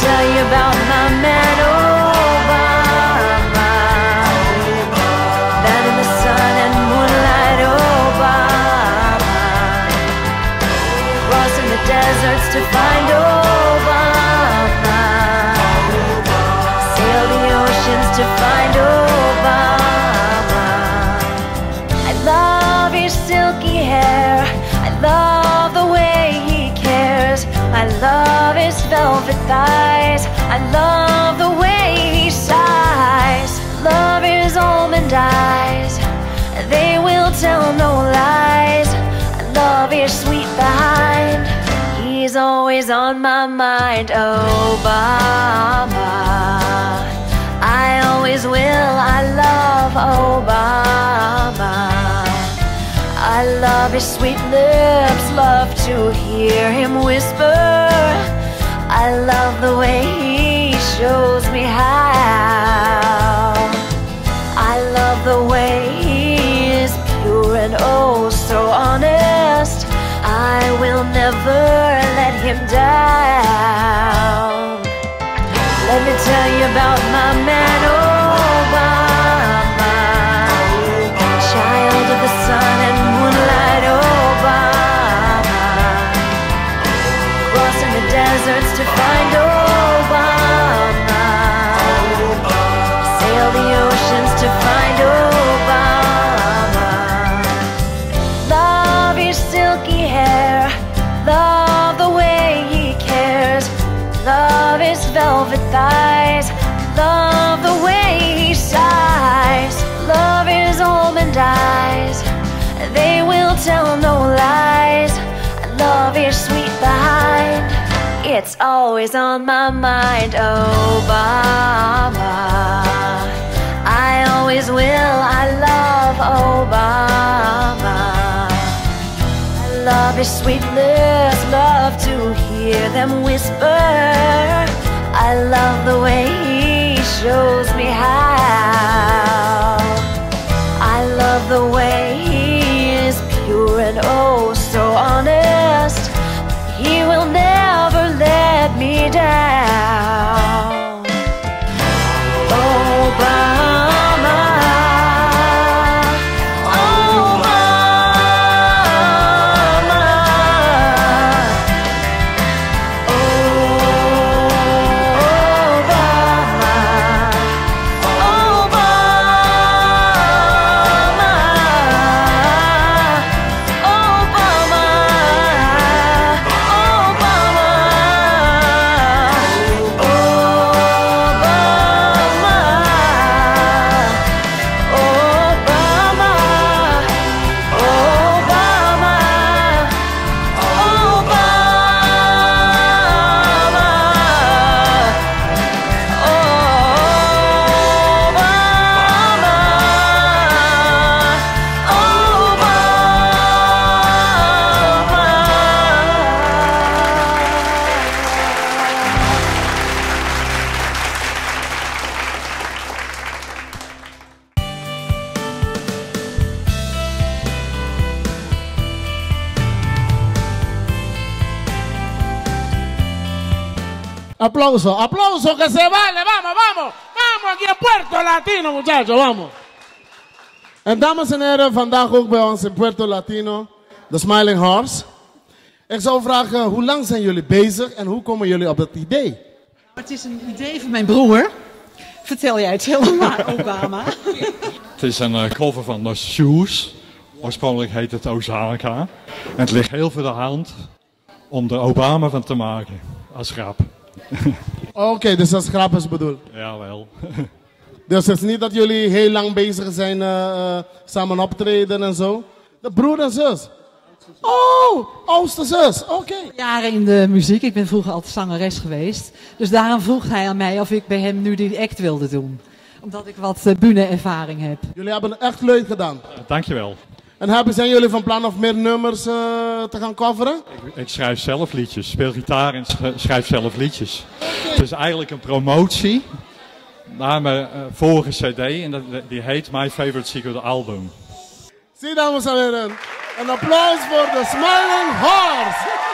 tell you about my man Obama. Man in the sun and moonlight Obama. Crossing the deserts to find Obama. Sail the oceans to find Obama. I love his silky hair. I love the way he cares. I love his velvet thighs. I love the way he sighs. Love his almond eyes. They will tell no lies. I love his sweet behind. He's always on my mind. Obama. I always will. I love Obama. I love his sweet lips, love to hear him whisper. I love the way he shows me how. I love the way he is pure and oh so honest. I will never let him down. Let me tell you about my man Obama. Child of the sun and moonlight Obama. Crossing the deserts to find Obama. Sail the oceans to find Obama. Love his silky hair. Love the way he cares. Love his velvet thighs. Love the way he sighs. Love his almond eyes. They will tell no lies. I love his sweet behind. It's always on my mind. Obama. I always will. I love Obama. I love his sweet lips. Love to hear them whisper. I love the way he shows me how. I love the way he is pure and oh so honest. He will never let me down. Obama. Aplauso, aplauso que se vale, vamos, vamos, vamos aquí a Puerto Latino muchachos, vamos. En dames en heren, vandaag ook bij ons in Puerto Latino, de Smiling Horse. Ik zou vragen, hoe lang zijn jullie bezig en hoe komen jullie op dat idee? Het is een idee van mijn broer. Vertel jij het helemaal, Obama. Het is een cover van de Shoes. Oorspronkelijk heet het Osaka. En het ligt heel voor de hand om er Obama van te maken, als grap. Oké, dus als grap is bedoeld. Jawel. Dus het is niet dat jullie heel lang bezig zijn samen optreden en zo? De broer en zus? Oh, oudste zus, oké. Jaren in de muziek, ik ben vroeger altijd zangeres geweest. Dus daarom vroeg hij aan mij of ik bij hem nu die act wilde doen. Omdat ik wat bühne-ervaring heb. Jullie hebben het echt leuk gedaan. Dankjewel. En zijn jullie van plan om meer nummers te gaan coveren? Ik schrijf zelf liedjes, speel gitaar en schrijf zelf liedjes. Het is eigenlijk een promotie naar mijn vorige cd en die heet My Favorite Secret Album. Zie dames en heren, een applaus voor de Smiling Horse.